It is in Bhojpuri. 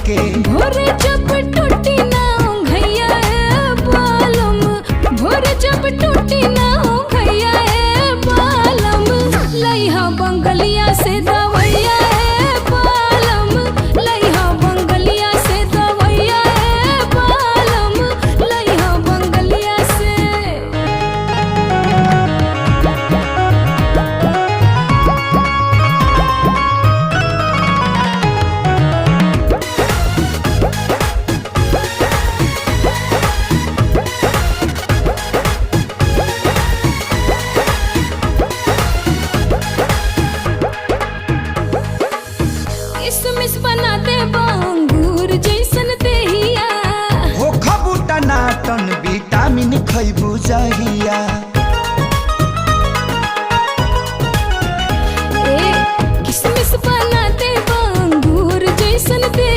के। भोरे जब टूटी ना घैया बालम, भोरे जब टूटी ना घैया बालम, लइहा बंगलिया से दवैया बालम, लइहा बंगलिया से दवैया बालम, लइहा बंगलिया से। किसमिस बना दे अंगूर जैसन देहिया, हो खबूटा नाटन विटामिन खैबू जहिया।